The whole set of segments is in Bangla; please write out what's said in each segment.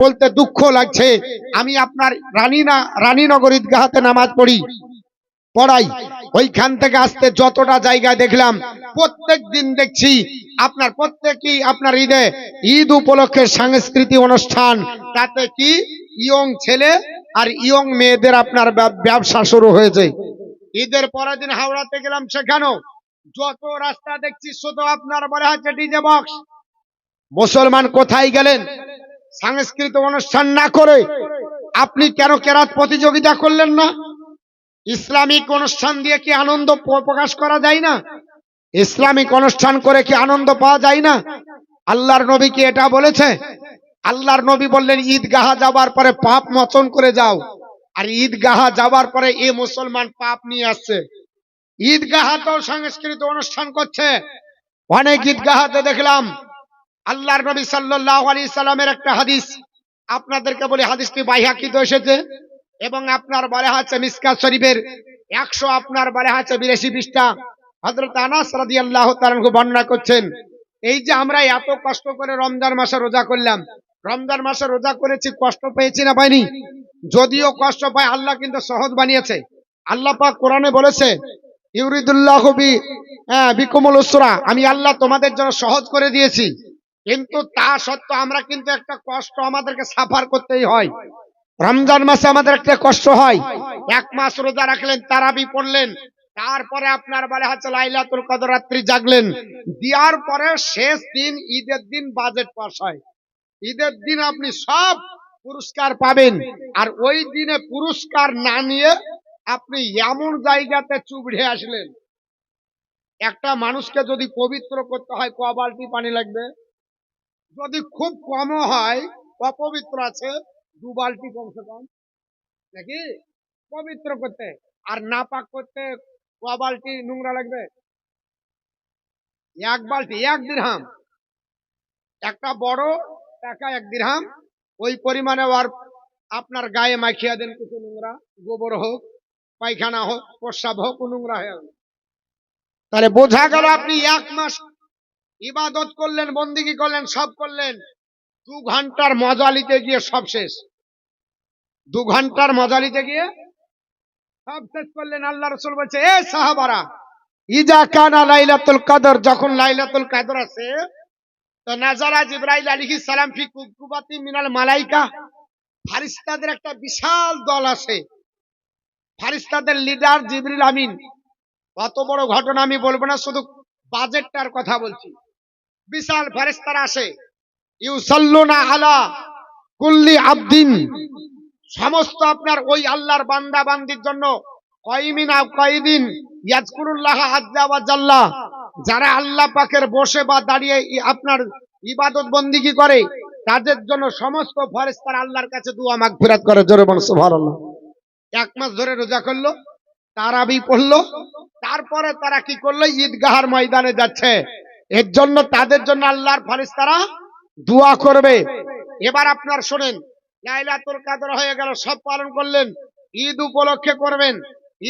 বলতে দুঃখ লাগছে। আমি আপনার রানীনগর ঈদগাহতে নামাজ পড়াই। ওইখান থেকে আসতে যতটা জায়গা দেখলাম, প্রত্যেক দিন দেখছি আপনার প্রত্যেকই আপনার ঈদ উপলক্ষে সাংস্কৃতিক অনুষ্ঠান। তাতে কি ইয়ং ছেলে আর ইয়ং মেয়েদের আপনার ব্যবসা শুরু হয়েছে। ঈদের পরের দিন হাওড়াতে গেলাম, সেখানেও যত রাস্তা দেখছি শুধু আপনার বলে হচ্ছে ডিজে বক্স। মুসলমান কোথায় গেলেন? সাংস্কৃতিক অনুষ্ঠান না করে আপনি কেন কেরাত প্রতিযোগিতা করলেন না? ইসলামিক অনুষ্ঠান দিয়ে কি আনন্দ প্রকাশ করা যায় না? ইসলামিক অনুষ্ঠান করে কি আনন্দ পাওয়া যায় না? আল্লাহর নবী কি এটা বলেছে? আল্লাহর নবী বললেন ঈদগাহ যাবার পরে পাপ মোচন করে যাও। আর ঈদগাহ যাবার পরে এ মুসলমান পাপ নিয়ে আসছে। ঈদগাহ তো সাংস্কৃতিক অনুষ্ঠান করছে। অনেক ঈদগাহতে দেখলাম আল্লাহর নবী সাল্লাল্লাহু আলাইহি সাল্লামের একটা হাদিস আপনাদেরকে বলি, হাদিসটি বাইহাকিতে এসেছে এবং আপনার বলে আছে মিসকাত শরীফের 100 আপনার বলে আছে 82 পৃষ্ঠা। হযরত আনাস রাদিয়াল্লাহু তাআলা বর্ণনা করছেন, এই যে আমরা এত কষ্ট করে রমজান মাসে রোজা করলাম, রমজান মাসে রোজা করেছি, কষ্ট পেয়েছি না পাইনি? যদিও কষ্ট পাই, আল্লাহ কিন্তু সহজ বানিয়েছে। আল্লাহ পাক কোরআনে বলেছে ইউরিদুল্লাহু বিকুমুল উসরা, আমি আল্লাহ তোমাদের জন্য সহজ করে দিয়েছি। কিন্তু তা সত্ত্বেও আমরা কিন্তু একটা কষ্ট আমাদেরকে সাফার করতেই হয়। রমজান মাসে আমাদের একটা কষ্ট হয়। এক মাস রোজা রাখলেন, তারাবি পড়লেন, তারপরে আপনার বলে হচ্ছে লাইলাতুল কদর রাত্রি জাগলেন, দেওয়ার পরে শেষ দিন ঈদের দিন বাজেট পাস হয়। ঈদের দিন আপনি সব পুরস্কার পাবেন, আর ওই দিনে পুরস্কার না নিয়ে আপনি এমন জায়গাতে চুবড়ে আসলেন। একটা মানুষকে যদি পবিত্র করতে হয় ক বালতি পানি লাগবে? যদি খুব কমও হয়, অপবিত্র আছে, 2 বালতি কমসে কম নাকি পবিত্র করতে। আর নাপাক করতে ক বালতি নোংরা লাগবে? 1 বালতি, 1 দিরহাম। একটা বড় টাকা 1 দিরহাম, ওই পরিমাণে আর আপনার গায়ে মাখিয়ে দেন কিছু নোংরা, গোবর হোক, পায়খানা হোক, প্রস্রাব হোক, নোংরা হয়ে গেল। তাহলে বোঝা গেল আপনি 1 মাস ইবাদত করলেন, বন্দেগী করলেন, সব করলেন, 2 ঘন্টার মজা নিতে গিয়ে সব শেষ। 2 ঘন্টার মজা নিতে গিয়ে সব শেষ করলেন। আল্লাহ রাসূল বলছে, এ সাহাবারা, ইজা কানা লাইলাতুল কদর, যখন লাইলাতুল কদর আছে, তো নাজারা জিবরাইল আলাইহিস সালাম ফি কুবাতি মিনাল মালাইকা, ফেরেশতাদের একটা বিশাল দল আছে। ফেরেশতাদের লিডার জিবরিল আমিন। কত বড় ঘটনা আমি বলবো না, শুধু বাজেটটার কথা বলছি। বিশাল ফেরেশতারা আসে, ইউসাল্লুনা আলা কুল্লি আবদিন, সমস্ত আপনার ওই আল্লাহর বান্দা বান্দির জন্য, কয়মিন আও কয়দিন ইয়াজকুরুল্লাহ আযজা ওয়া জাল্লা, যারা আল্লাহ পাকের বসে বা দাঁড়িয়ে আপনার ইবাদত বন্দেগী করে, তাদের জন্য সমস্ত ফেরেশতারা আল্লাহর কাছে দুআ মাগফিরাত করে। জোরে বলুন সুবহানাল্লাহ। 1 মাস ধরে রোজা করলো, তারাবি পড়লো, তারপরে তারা কি করলো? ঈদগাহর ময়দানে যাচ্ছে। এর জন্য তাদের জন্য আল্লাহর ফেরেশতারা দোয়া করবে। এবার আপনার শুনেন, লাইলাতুল কদর হয়ে গেল, সব পালন করলেন, ঈদ উপলক্ষে করবেন।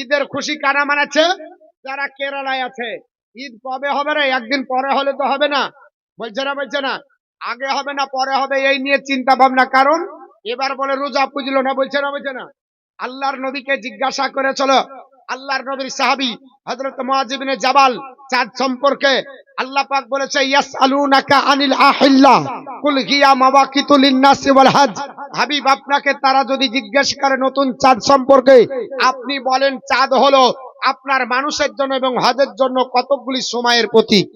ঈদের খুশি কারা মানাচ্ছে? যারা কেরালায় আছে। ঈদ কবে হবে রে? একদিন পরে হলে তো হবে না, বলছে না আগে হবে না পরে হবে, এই নিয়ে চিন্তা ভাবনা। কারণ এবার বলে রোজা পুজলো না, বলছে না। আল্লাহর নবীকে জিজ্ঞাসা করে চলো, আল্লাহর নবীর সাহাবী হযরত মুআয ইবনে জাবাল চাঁদ সম্পর্কে আল্লাহ পাক বলেছে, ইয়াসআলুনাকা আনিল আহিল্লা কুল হিয়া মাওয়াকিতু লিন-নাসি ওয়াল হজ, হাবিব আপনাকে তারা যদি জিজ্ঞেস করে নতুন চাঁদ সম্পর্কে, আপনি বলেন চাঁদ হলো আপনার মানুষের জন্য এবং হজের জন্য কতকগুলি সময়ের প্রতীক।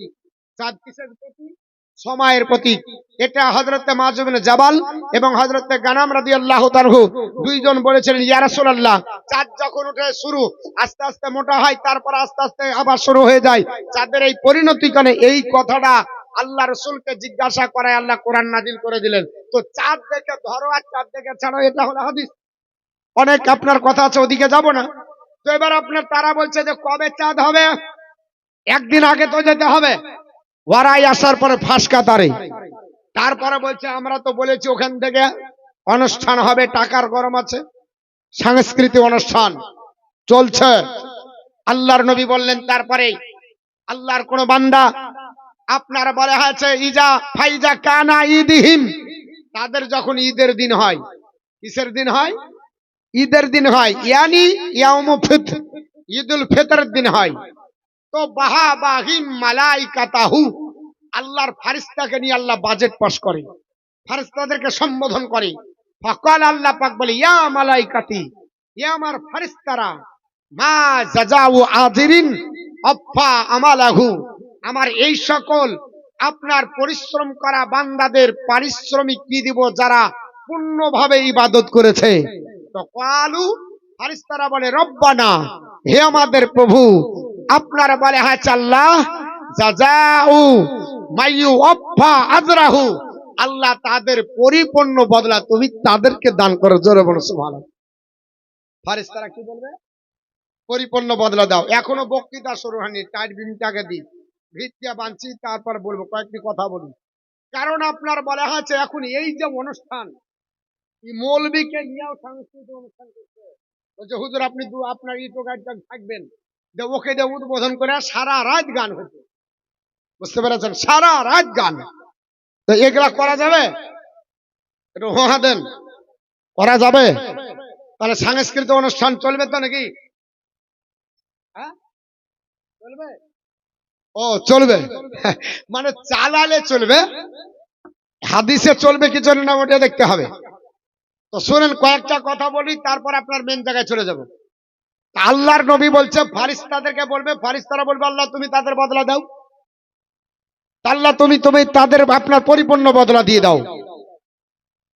চাঁদ কিসের প্রতীক? সময়ের প্রতীক। এটা হযরত মুআয ইবনে জাবাল এবং হযরত গানাম রাদিয়াল্লাহু তাআলা দুইজন বলেছিলেন, ইয়া রাসূলুল্লাহ, চাঁদ যখন ওঠে শুরু আস্তে আস্তে মোটা হয়, তারপর আস্তে আস্তে আবার শুরু হয়ে যায়, চাঁদের এই পরিণতি কেন? এই কথাটা আল্লাহ রাসূলকে জিজ্ঞাসা করায় আল্লাহ কোরআন নাজিল করে দিলেন। তো চাঁদ দেখে ধরো আর চাঁদ দেখে ছাড়ো, এটা হলো হাদিস। অনেক আপনার কথা আছে, ওদিকে যাব না। তো এবার আপনার তারা বলছে যে কবে চাঁদ হবে? একদিন আগে তো যেতে হবে। ওয়ারাই আসার পরে ফাঁসকা তারে, তারপরে বলছে আমরা তো বলেছি ওখান থেকে অনুষ্ঠান হবে, টাকার গরম আছে, সাংস্কৃতিক অনুষ্ঠান চলছে। আল্লাহর নবী বললেন, তারপরে আল্লাহর কোন বান্দা আপনার বলা হয়েছে ইজা ফাইজা কানা ঈদিহিম, তাদের যখন ঈদের দিন হয়, কিসের দিন হয়? ঈদের দিন হয়, ইয়ানি ইয়াউমুল ফিতর, ঈদুল ফিতরের দিন হয়। তো বাহা বাহিম মালাইকাতাহু, আল্লাহর ফারিস্তাকে নিয়ে আল্লাহ বাজেট পাস করে, ফারিস্তাদেরকে সম্বোধন করে। ফাকাল, আল্লাহ পাক বলে, ইয়া মালাইকাতি, ইয়া আমার ফারিস্তারা, মা জাযাউ আযিরিন আফা আমালাহু, আমার এই সকল আপনার পরিশ্রম করা বান্দাদের পারিশ্রমিক কি দিব যারা পূর্ণভাবে ইবাদত করেছে। তো কালু, ফারিস্তারা বলে, রব্বানা, হে আমাদের প্রভু, আপনারা বলে, হ্যাঁ আল্লাহ, জাযাউ মাইয়ু আফা আজরাহু, আল্লাহ তাদের পরিপূর্ণ বদলা তুমি তাদেরকে দান করো। জোরে বলো সুবহানাল্লাহ। ফারিস্তারা কি বলবে? পরিপূর্ণ বদলা দাও। এখনো বক্তৃতা শুরু হয়নি, টাইট বিমটাকে দিই, ভিত্তিয়া বাঁধছি, তারপর বলবো, কয়েকটি কথা বলি। কারণ আপনার বলা হয়েছে এখন এই যে অনুষ্ঠান, এই মৌলবীকে নিয়েও সাংস্কৃতিক অনুষ্ঠান করছে। বলছে হুজুর আপনি আপনার ইটো গাড়িটা থাকবেন, যে ওকে দিয়ে উদ্বোধন করে সারা রাত গান হয়েছে, বুঝতে পেরেছেন? সারা রাত গান। তো এগুলা করা যাবে? একটু হোহা দেন, করা যাবে? তাহলে সাংস্কৃতিক অনুষ্ঠান চলবে তো নাকি? হ্যাঁ চলবে? ও চলবে, মানে চালালে চলবে, হাদিসে চলবে কি চলবে না ওটা দেখতে হবে। তো শুনেন, কয়েকটা কথা বলি, তারপর আপনার মেন জায়গায় চলে যাব। আল্লাহর নবী বলছে ফারিস্তাদেরকে বলবে, ফারিস্তারা বলবে আল্লাহ তুমি তাদের বদলা দাও, আল্লাহ তুমি তুমি তাদের আপনার পরিপূর্ণ বদলা দিয়ে দাও।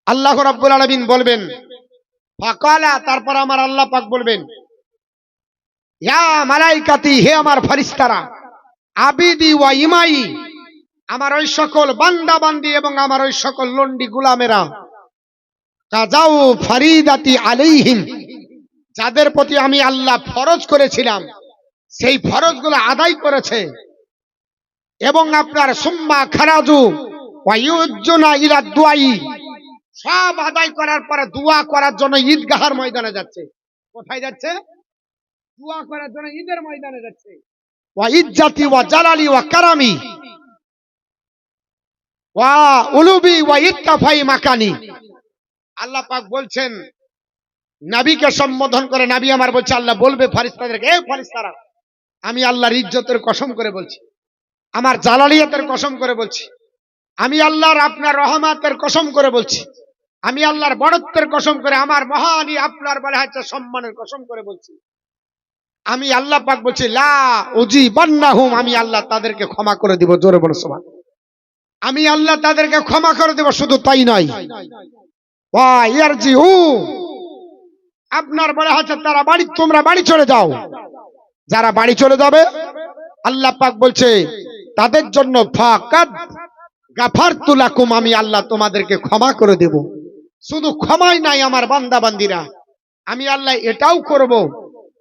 আল্লাহ রাব্বুল আলামিন বলবেন ফাকালা, তারপর আমার আল্লাহ পাক বলবেন, ইয়া মালাইকাতি, হে আমার ফারিস্তারা, আবিদি ওয়া ইমাই, আমার ওই সকল বান্দা বান্দি এবং আমার ওই সকল লন্ডি গোলামেরা, কাজাউ ফারিদাতি আলাইহিম, যাদের প্রতি আমি আল্লাহ ফরজ করেছিলাম সেই ফরজগুলো আদায় করেছে, এবং আপনার সুম্মা খারাজু ওয়া ইউজ্জুনা ইলা দুআই, সব আদায় করার পরে দোয়া করার জন্য ঈদগাহের ময়দানে যাচ্ছে। কোথায় যাচ্ছে? দোয়া করার জন্য ঈদের ময়দানে যাচ্ছে। ওয়া ইজ্জাতি ওয়া জালালি ওয়া কারামি ওয়া উলুবি ওয়া ইত্তাফাই মাকানি। আল্লাহ পাক বলছেন, নবীকে সম্বোধন করে নবী আমার বলছে, আল্লাহ বলবে ফারিস্তাদেরকে, এই ফারিস্তারা, আমি আল্লাহর ইজ্জতের কসম করে বলছি, আমার জালালিয়াতের কসম করে বলছি, আমি আল্লাহর আপনার রহমতের কসম করে বলছি, আমি আল্লাহর বড়ত্বের কসম করে, আমার মহানি আপনার বলা হচ্ছে সম্মানের কসম করে বলছি, আমি আল্লাহ পাক বলছি, লা উজিবান্নাহুম, আমি আল্লাহ তাদেরকে ক্ষমা করে দিব। জোরে বলো সুবহানাল্লাহ। আমি আল্লাহ তাদেরকে ক্ষমা করে দেব। শুধু তাই নয়, ওয়া ইয়ারজিউ, আপনার বলা হচ্ছে তারা বাড়ি, তোমরা বাড়ি চলে যাও। যারা বাড়ি চলে যাবে আল্লাহ পাক বলছে তাদের জন্য ফাকাদ গাফারতু লাকুম, আমি আল্লাহ তোমাদেরকে ক্ষমা করে দেব। শুধু ক্ষমাই নাই আমার বান্দা বান্দিরা, আমি আল্লাহ এটাও করব,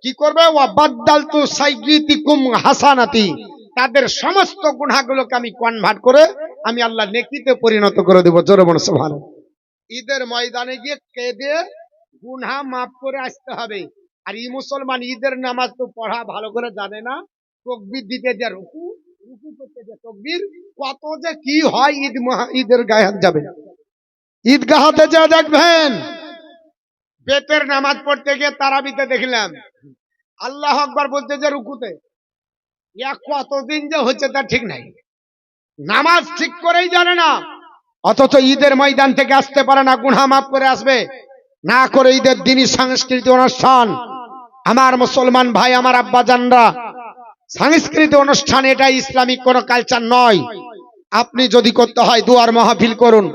কি করবে? ওয়া বাদদালতু সাইয়্যিতিকুম হাসানাতি, তাদের সমস্ত গুনাহগুলোকে আমি কনভার্ট করে আমি আল্লাহ নেকিতে পরিণত করে দেব। জোরে বলো সুবহানাল্লাহ। ঈদের ময়দানে গিয়ে কেঁদে গুনাহ মাফ করে আসতে হবে। আর এই মুসলমান ঈদের নামাজ তো পড়া ভালো করে জানে না, তাকবীর দিতে যে রুকু, রুকু করতে যে তাকবীর, কত যে কি হয় ঈদের গায়ে হাত যাবে। ঈদগাহতে যা দেখবেন, বেতের নামাজ পড়তে গিয়ে তারাবিতে দেখলাম আল্লাহু আকবার বলতে যে রুকুতে, কতদিন যে হচ্ছে তা ঠিক নাই, নামাজ ঠিক করেই জানে না, অথচ ঈদের ময়দান থেকে আসতে পারে না, গুনাহ মাফ করে আসবে না করে ঈদের দিনই সাংস্কৃতিক অনুষ্ঠান। আমার মুসলমান ভাই, আমার আব্বাজানরা, সাংস্কৃতিক অনুষ্ঠান এটা ইসলামিক কোন কালচার নয়। আপনি যদি করতে হয় দুয়ার মাহফিল করুন,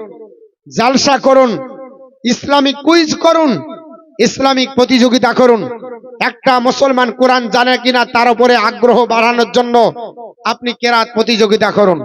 জালসা করুন, ইসলামিক কুইজ করুন, ইসলামিক প্রতিযোগিতা করুন। একটা মুসলমান কোরআন জানে কিনা তার উপরে আগ্রহ বাড়ানোর জন্য আপনি কেরাত প্রতিযোগিতা করুন।